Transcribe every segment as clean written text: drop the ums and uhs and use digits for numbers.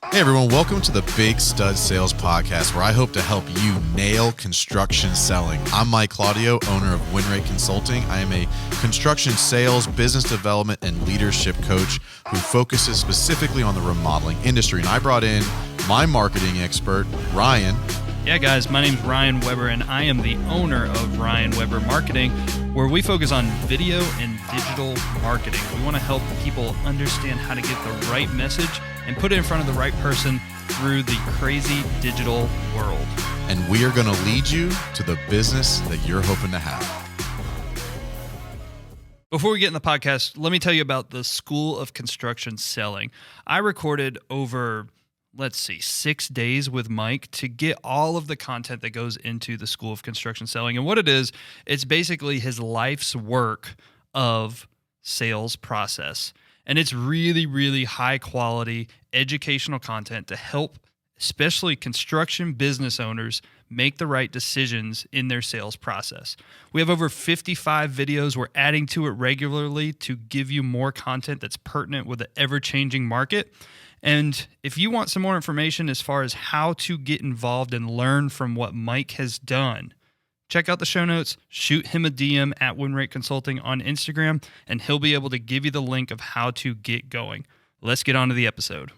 Hey everyone, welcome to the Big Stud Sales Podcast, where I hope to help you nail construction selling. I'm Mike Claudio, owner of WinRate Consulting. I am a construction sales, business development, and leadership coach who focuses specifically on the remodeling industry. And I brought in my marketing expert, Ryan. Yeah, guys, my name's Ryan Weber, and I am the owner of Ryan Weber Marketing, where we focus on video and digital marketing. We want to help people understand how to get the right message and put it in front of the right person through the crazy digital world. And we are going to lead you to the business that you're hoping to have. Before we get in the podcast, let me tell you about the School of Construction Selling. I recorded over 6 days with Mike to get all of the content that goes into the School of Construction Selling. And what it is, it's basically his life's work of sales process. And it's really, really high quality educational content to help especially construction business owners make the right decisions in their sales process. We have over 55 videos. We're adding to it regularly to give you more content that's pertinent with the ever-changing market. And if you want some more information as far as how to get involved and learn from what Mike has done, check out the show notes, shoot him a DM at WinRate Consulting on Instagram, and he'll be able to give you the link of how to get going. Let's get on to the episode.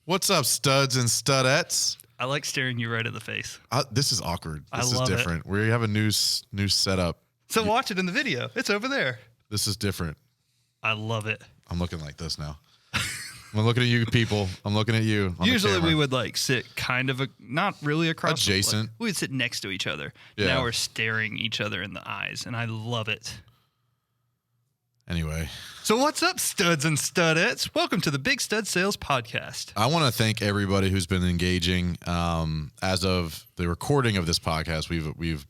What's up, studs and studettes? I like staring you right in the face. This is awkward. This I love is different. We have a new setup. So watch it in the video. It's over there. This is different. I love it. I'm looking like this now. I'm looking at you, people. I'm looking at you. Usually we would sit kind of not really across. Adjacent. We would sit next to each other. Yeah. Now we're staring each other in the eyes, and I love it. Anyway. So what's up, studs and studettes? Welcome to the Big Stud Sales Podcast. I want to thank everybody who's been engaging. As of the recording of this podcast, we've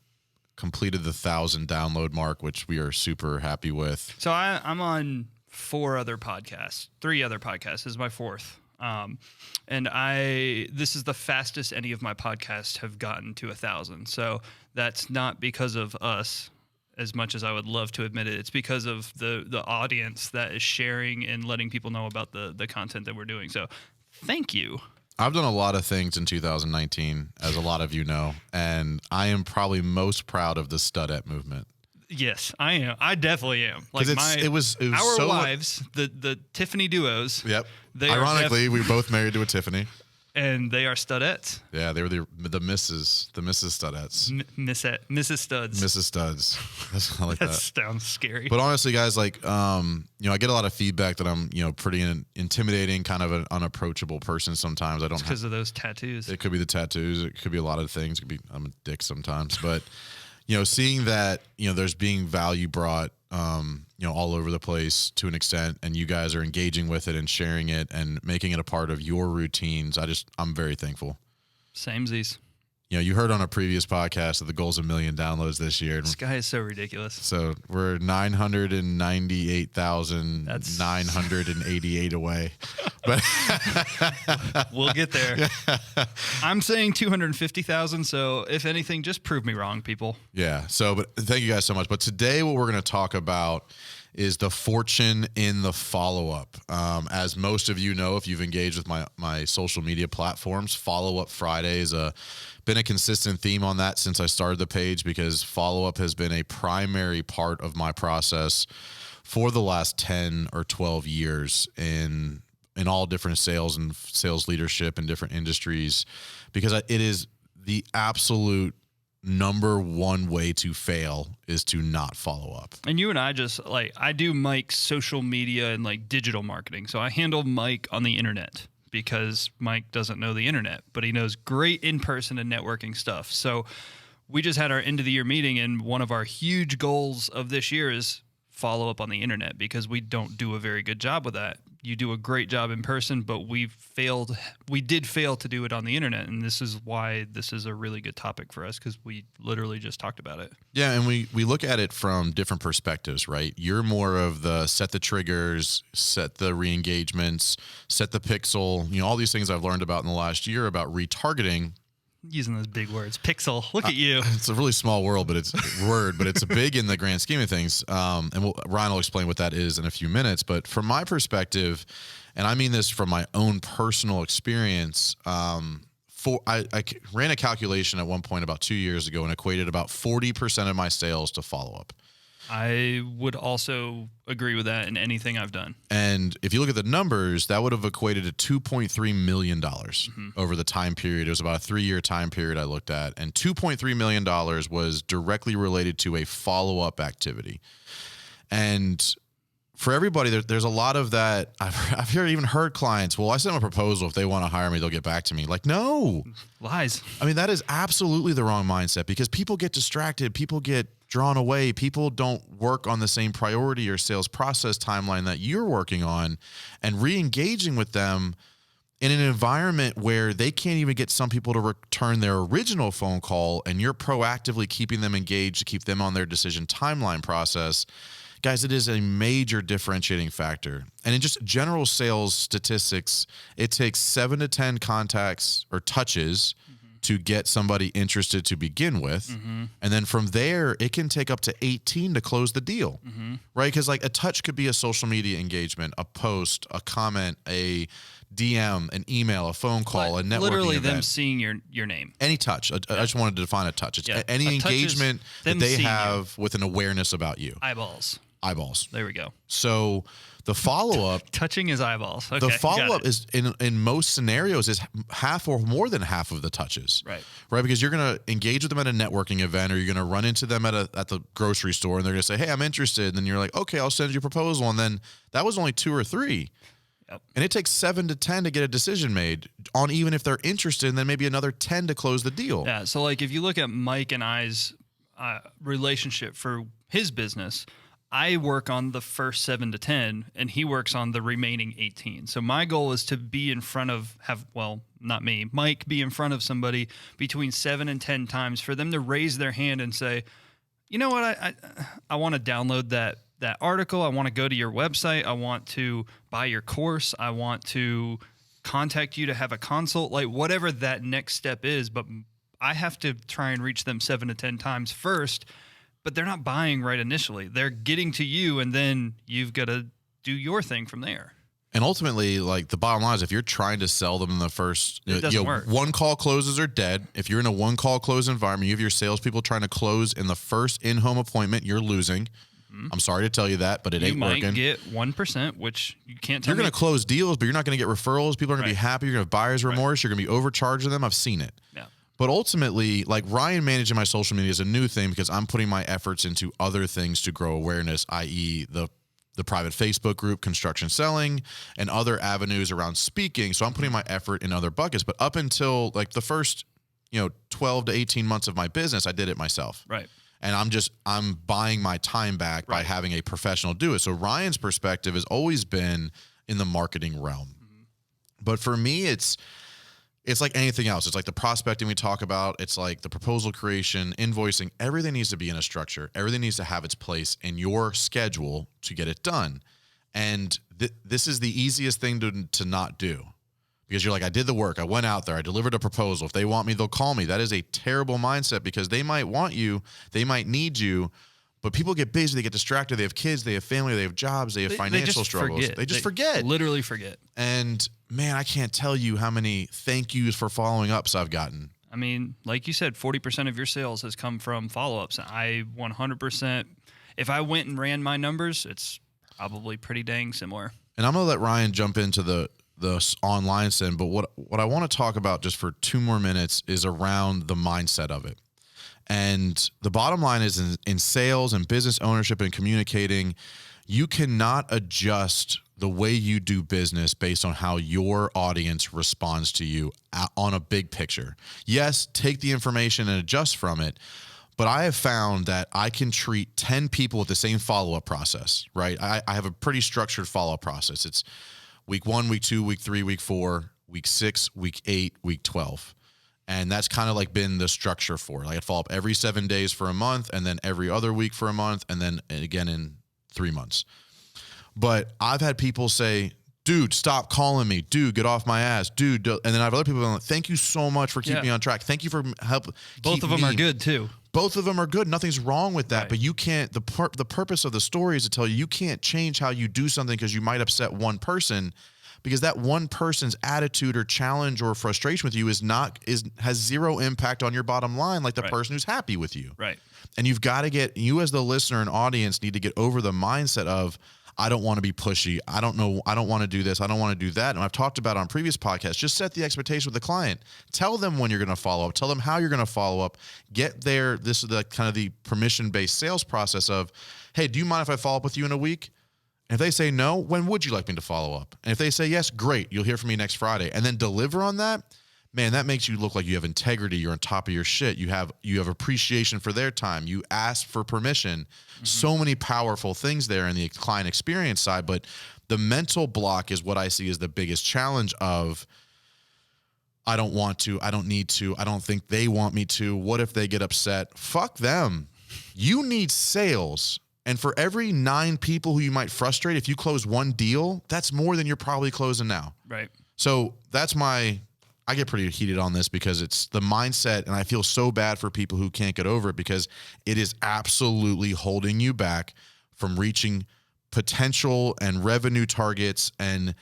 completed the 1,000 download mark, which we are super happy with. So I'm on 3 other podcasts. This is my 4th. And this is the fastest any of my podcasts have gotten to 1,000. So that's not because of us, as much as I would love to admit it. It's because of the audience that is sharing and letting people know about the content that we're doing. So thank you. I've done a lot of things in 2019, as a lot of you know, and I am probably most proud of the studette movement. Yes, I am. I definitely am. It was our so wives, the Tiffany duos. Yep. Ironically, we were both married to a Tiffany. And they are studettes. Yeah, they were the Mrs. Studettes. Mrs. Studs. Mrs. Studs. I like that. That sounds scary. But honestly, guys, I get a lot of feedback that I'm, pretty intimidating, kind of an unapproachable person sometimes. I don't because of those tattoos. It could be the tattoos. It could be a lot of things. It could be I'm a dick sometimes, but seeing that there's being value brought all over the place to an extent, and you guys are engaging with it and sharing it and making it a part of your routines. I'm very thankful. Samesies. You heard on a previous podcast that the goal's 1 million downloads this year. This guy is so ridiculous. So we're 998,988 away. But we'll get there. I'm saying 250,000. So if anything, just prove me wrong, people. Yeah. So, but thank you guys so much. But today, what we're going to talk about is the fortune in the follow-up. As most of you know, if you've engaged with my social media platforms, Follow-Up Friday is been a consistent theme on that since I started the page, because follow-up has been a primary part of my process for the last 10 or 12 years in all different sales and sales leadership in different industries, because it is the absolute number one way to fail is to not follow up. And you and I I do Mike's social media and digital marketing. So I handle Mike on the internet because Mike doesn't know the internet, but he knows great in-person and networking stuff. So we just had our end of the year meeting, and one of our huge goals of this year is follow up on the internet, because we don't do a very good job with that. You do a great job in person, but we did fail to do it on the internet. And this is why this is a really good topic for us, because we literally just talked about it. Yeah. And we look at it from different perspectives, right? You're more of the set the triggers, set the re-engagements, set the pixel, all these things I've learned about in the last year about retargeting. using those big words. Pixel. Look at you. It's a really small world, but it's big in the grand scheme of things. And Ryan will explain what that is in a few minutes. But from my perspective, and I mean this from my own personal experience, I ran a calculation at one point about 2 years ago and equated about 40% of my sales to follow-up. I would also agree with that in anything I've done. And if you look at the numbers, that would have equated to $2.3 million over the time period. It was about a 3-year time period I looked at. And $2.3 million was directly related to a follow-up activity. And for everybody, there's a lot of that. I've even heard clients, well, I sent them a proposal. If they want to hire me, they'll get back to me. Like, no. Lies. I mean, that is absolutely the wrong mindset because people get distracted. People get drawn away. People don't work on the same priority or sales process timeline that you're working on, and re-engaging with them in an environment where they can't even get some people to return their original phone call, and you're proactively keeping them engaged to keep them on their decision timeline process. Guys, it is a major differentiating factor. And in just general sales statistics, it takes 7 to 10 contacts or touches to get somebody interested to begin with. And then from there, it can take up to 18 to close the deal, right? Because like a touch could be a social media engagement, a post, a comment, a DM, an email, a phone call, a networking literally event. them seeing your name. Any touch. I just wanted to define a touch. It's any engagement that they have with an awareness about you. Eyeballs. There we go. So the follow-up. Touching his eyeballs. Okay, the follow-up is in most scenarios is half or more than half of the touches. Right. Because you're going to engage with them at a networking event, or you're going to run into them at the grocery store, and they're going to say, hey, I'm interested. And then you're like, okay, I'll send you a proposal. And then that was only 2 or 3. Yep. And it takes 7 to 10 to get a decision made on even if they're interested, and then maybe another 10 to close the deal. Yeah. So like if you look at Mike and I's relationship for his business, I work on the first 7 to 10 and he works on the remaining 18. So my goal is to be in front of not me, Mike, be in front of somebody between 7 and 10 times for them to raise their hand and say, you know what? I want to download that article. I want to go to your website. I want to buy your course. I want to contact you to have a consult, like whatever that next step is. But I have to try and reach them 7 to 10 times first. But they're not buying right initially. They're getting to you, and then you've got to do your thing from there. And ultimately, like the bottom line is, if you're trying to sell them in the first, it doesn't work. One call closes are dead. If you're in a one call close environment, you have your salespeople trying to close in the first in-home appointment, you're losing. I'm sorry to tell you that, but it ain't working. You might get 1%, which you can't tell You're going to close deals, but you're not going to get referrals. People are going to be happy. You're going to have buyer's remorse. You're going to be overcharging them. I've seen it. Yeah. But ultimately, like Ryan managing my social media is a new thing because I'm putting my efforts into other things to grow awareness, i.e. the private Facebook group, Construction Selling, and other avenues around speaking. So I'm putting my effort in other buckets. But up until like the first, 12 to 18 months of my business, I did it myself. Right. And I'm buying my time back by having a professional do it. So Ryan's perspective has always been in the marketing realm. But for me, it's like anything else. It's like the prospecting we talk about. It's like the proposal creation, invoicing. Everything needs to be in a structure. Everything needs to have its place in your schedule to get it done. And this is the easiest thing to not do, because you're like, I did the work. I went out there. I delivered a proposal. If they want me, they'll call me. That is a terrible mindset, because they might want you. They might need you. But people get busy, they get distracted, they have kids, they have family, they have jobs, they have financial struggles. They just forget. Literally forget. And man, I can't tell you how many thank yous for following ups I've gotten. I mean, like you said, 40% of your sales has come from follow-ups. I 100%, if I went and ran my numbers, it's probably pretty dang similar. And I'm going to let Ryan jump into the online send, but what I want to talk about just for 2 more minutes is around the mindset of it. And the bottom line is in sales and business ownership and communicating, you cannot adjust the way you do business based on how your audience responds to you on a big picture. Yes, take the information and adjust from it. But I have found that I can treat 10 people with the same follow-up process, right? I have a pretty structured follow-up process. It's week 1, week 2, week 3, week 4, week 6, week 8, week 12. And that's kind of like been the structure for it. Like I'd follow up every 7 days for a month, and then every other week for a month, and then again in 3 months. But I've had people say, dude, stop calling me. Dude, get off my ass. Dude, and then I have other people going, thank you so much for keeping me on track. Thank you for help. Both of them are good too. Both of them are good. Nothing's wrong with that. Right. But you can't, the purpose of the story is to tell you can't change how you do something because you might upset one person, because that one person's attitude or challenge or frustration with you has zero impact on your bottom line, like the person who's happy with you. Right. And you've got to you as the listener and audience need to get over the mindset of, I don't want to be pushy. I don't want to do this. I don't want to do that. And I've talked about on previous podcasts, just set the expectation with the client. Tell them when you're going to follow up. Tell them how you're going to follow up. Get there. This is the kind of the permission-based sales process of, hey, do you mind if I follow up with you in a week? And if they say no, when would you like me to follow up? And if they say yes, great. You'll hear from me next Friday. And then deliver on that. Man, that makes you look like you have integrity. You're on top of your shit. You have appreciation for their time. You ask for permission. Mm-hmm. So many powerful things there in the client experience side. But the mental block is what I see as the biggest challenge of, I don't want to. I don't need to. I don't think they want me to. What if they get upset? Fuck them. You need sales. And for every 9 people who you might frustrate, if you close one deal, that's more than you're probably closing now. Right. So I get pretty heated on this because it's the mindset, and I feel so bad for people who can't get over it because it is absolutely holding you back from reaching potential and revenue targets and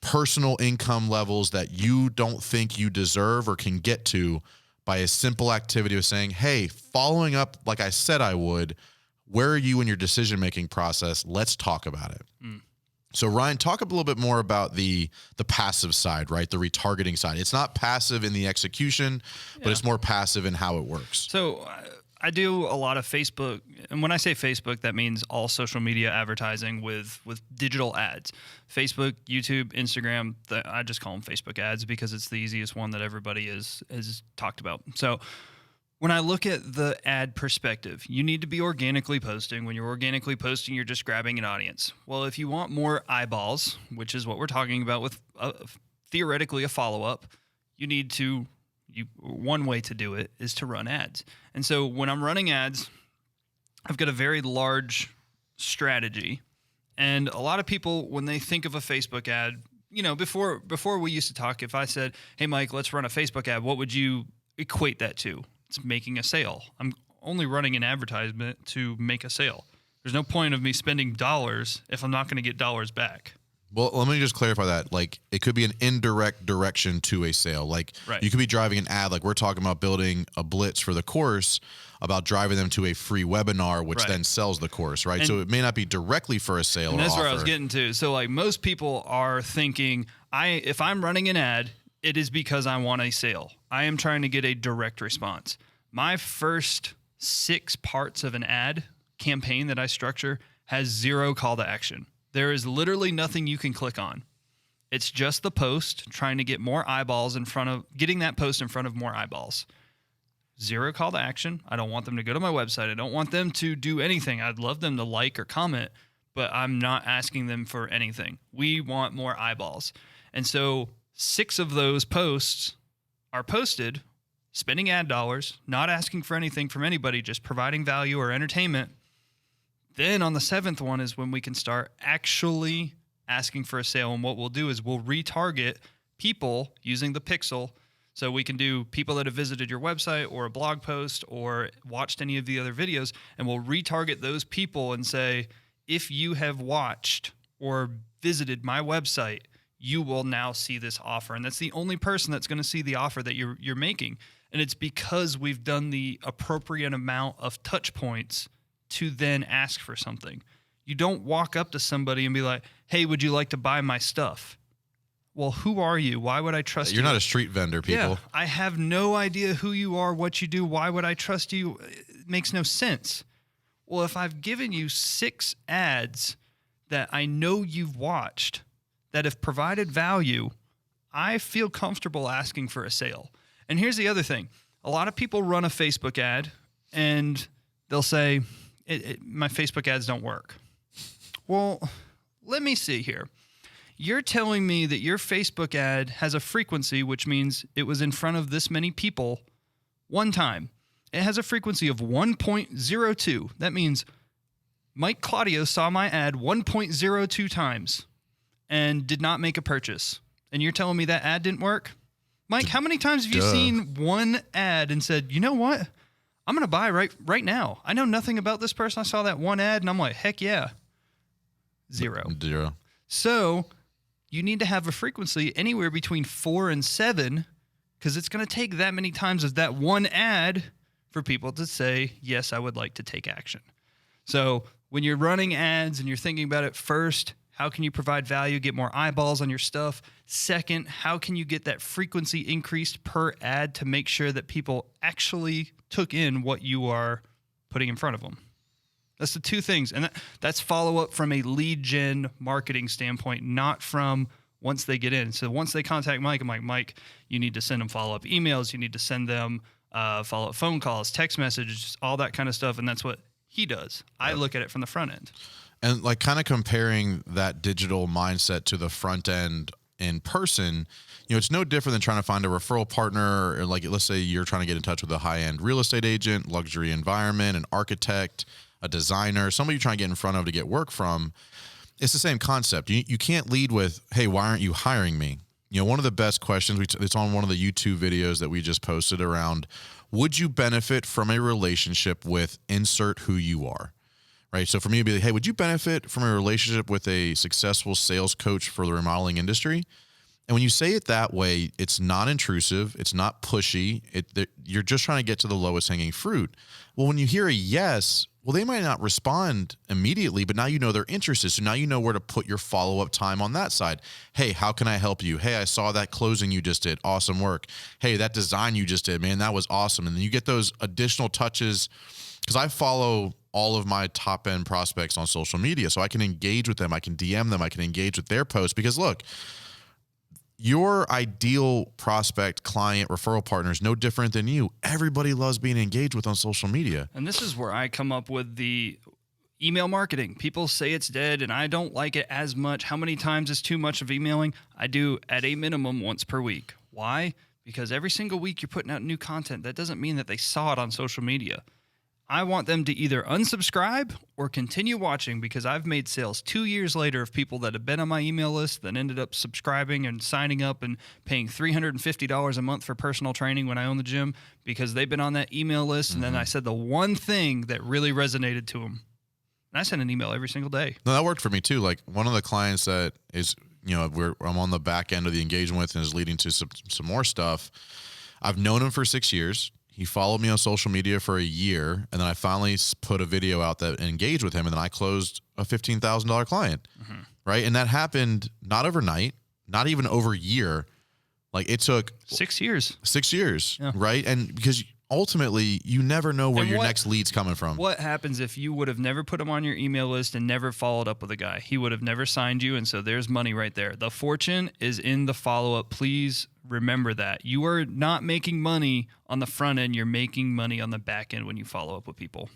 personal income levels that you don't think you deserve or can get to by a simple activity of saying, hey, following up like I said I would, where are you in your decision-making process? Let's talk about it. So Ryan, talk a little bit more about the passive side, right? The retargeting side. It's not passive in the execution, but it's more passive in how it works. So I do a lot of Facebook. And when I say Facebook, that means all social media advertising with digital ads. Facebook, YouTube, Instagram, I just call them Facebook ads because it's the easiest one that everybody has talked about. So when I look at the ad perspective, you need to be organically posting. When you're organically posting, you're just grabbing an audience. Well, if you want more eyeballs, which is what we're talking about with theoretically a follow-up, one way to do it is to run ads. And so when I'm running ads, I've got a very large strategy. And a lot of people, when they think of a Facebook ad, before we used to talk, if I said, hey, Mike, let's run a Facebook ad, what would you equate that to? It's making a sale. I'm only running an advertisement to make a sale. There's no point of me spending dollars if I'm not going to get dollars back. Well, let me just clarify that. Like, it could be an indirect direction to a sale. Like, you could be driving an ad. Like, we're talking about building a blitz for the course, about driving them to a free webinar, which then sells the course, right? And so it may not be directly for a sale. And that's where I was getting to. So, like, most people are thinking, if I'm running an ad, it is because I want a sale. I am trying to get a direct response. My first 6 parts of an ad campaign that I structure has 0 call to action. There is literally nothing you can click on. It's just the post, trying to get more eyeballs getting that post in front of more eyeballs. 0 call to action. I don't want them to go to my website. I don't want them to do anything. I'd love them to like or comment, but I'm not asking them for anything. We want more eyeballs. And so 6 of those posts are posted, spending ad dollars, not asking for anything from anybody, just providing value or entertainment. Then on the 7th one is when we can start actually asking for a sale. And what we'll do is we'll retarget people using the pixel. So we can do people that have visited your website or a blog post or watched any of the other videos, and we'll retarget those people and say, if you have watched or visited my website, you will now see this offer. And that's the only person that's going to see the offer that you're making. And it's because we've done the appropriate amount of touch points to then ask for something. You don't walk up to somebody and be like, hey, would you like to buy my stuff? Well, who are you? Why would I trust you? You're not a street vendor, people. Yeah, I have no idea who you are, what you do. Why would I trust you? It makes no sense. Well, if I've given you 6 ads that I know you've watched that have provided value, I feel comfortable asking for a sale. And here's the other thing. A lot of people run a Facebook ad and they'll say, my Facebook ads don't work. Well, let me see here. You're telling me that your Facebook ad has a frequency, which means it was in front of this many people one time. It has a frequency of 1.02. That means Mike Claudio saw my ad 1.02 times. and did not make a purchase. And you're telling me that ad didn't work? Mike, how many times have you seen one ad and said, you know what? I'm going to buy right now. I know nothing about this person. I saw that one ad and I'm like, heck yeah. Zero. So you need to have a frequency anywhere between 4 and 7, because it's going to take that many times as that one ad for people to say, yes, I would like to take action. So when you're running ads and you're thinking about it, first, how can you provide value, get more eyeballs on your stuff? Second, how can you get that frequency increased per ad to make sure that people actually took in what you are putting in front of them? That's the two things. And that's follow-up from a lead gen marketing standpoint, not from once they get in. So once they contact Mike, I'm like, Mike, you need to send them follow-up emails. You need to send them follow-up phone calls, text messages, all that kind of stuff. And that's what he does. I look at it from the front end. And like kind of comparing that digital mindset to the front end in person, it's no different than trying to find a referral partner, or like, let's say you're trying to get in touch with a high-end real estate agent, luxury environment, an architect, a designer, somebody you're trying to get in front of to get work from. It's the same concept. You can't lead with, hey, why aren't you hiring me? One of the best questions, it's on one of the YouTube videos that we just posted around, would you benefit from a relationship with insert who you are? Right. So for me to be like, hey, would you benefit from a relationship with a successful sales coach for the remodeling industry? And when you say it that way, it's not intrusive. It's not pushy. You're just trying to get to the lowest hanging fruit. Well, when you hear a yes, well, they might not respond immediately, but now you know they're interested. So now you know where to put your follow-up time on that side. Hey, how can I help you? Hey, I saw that closing you just did. Awesome work. Hey, that design you just did, man, that was awesome. And then you get those additional touches, because I follow all of my top end prospects on social media. So I can engage with them. I can DM them. I can engage with their posts, because look, your ideal prospect, client, referral partner is no different than you. Everybody loves being engaged with on social media. And this is where I come up with the email marketing. People say it's dead, and I don't like it as much. How many times is too much of emailing? I do at a minimum once per week. Why? Because every single week you're putting out new content. That doesn't mean that they saw it on social media. I want them to either unsubscribe or continue watching, because I've made sales 2 years later of people that have been on my email list that ended up subscribing and signing up and paying $350 a month for personal training when I own the gym, because they've been on that email list. And then I said the one thing that really resonated to them. And I send an email every single day. No, that worked for me too. Like one of the clients that is, I'm on the back end of the engagement with and is leading to some more stuff. I've known him for 6 years. He followed me on social media for a year, and then I finally put a video out that engaged with him, and then I closed a $15,000 client, right? And that happened not overnight, not even over a year. Like it took 6 years. 6 years, right? And because ultimately, you never know where your next lead's coming from. What happens if you would have never put him on your email list and never followed up with a guy? He would have never signed you, and so there's money right there. The fortune is in the follow-up. Please remember that. You are not making money on the front end. You're making money on the back end when you follow up with people.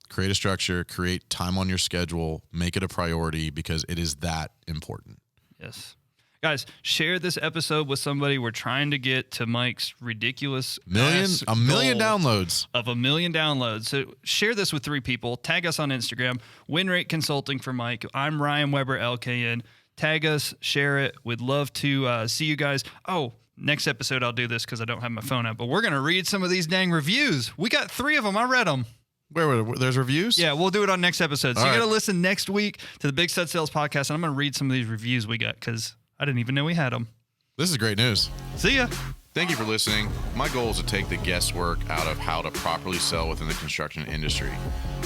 Create a structure, create time on your schedule, make it a priority, because it is that important. Yes. Guys, share this episode with somebody. We're trying to get to Mike's ridiculous a million downloads. Of 1 million downloads. So share this with 3 people. Tag us on Instagram. WinRate Consulting for Mike. I'm Ryan Weber, LKN. Tag us, share it. We'd love to see you guys. Oh, next episode I'll do this because I don't have my phone out, but we're going to read some of these dang reviews. We got 3 of them. I read them. Where there's reviews? Yeah, we'll do it on next episode. So you got to listen next week to the Big Stud Sales Podcast, and I'm going to read some of these reviews we got because I didn't even know we had them. This is great news. See ya. Thank you for listening. My goal is to take the guesswork out of how to properly sell within the construction industry.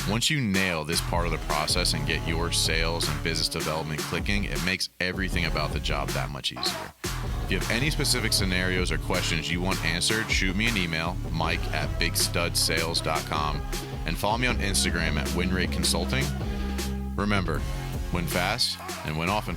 Once you nail this part of the process and get your sales and business development clicking, it makes everything about the job that much easier. If you have any specific scenarios or questions you want answered, shoot me an email, mike@bigstudsales.com, and follow me on Instagram at WinRate Consulting. Remember, win fast and win often.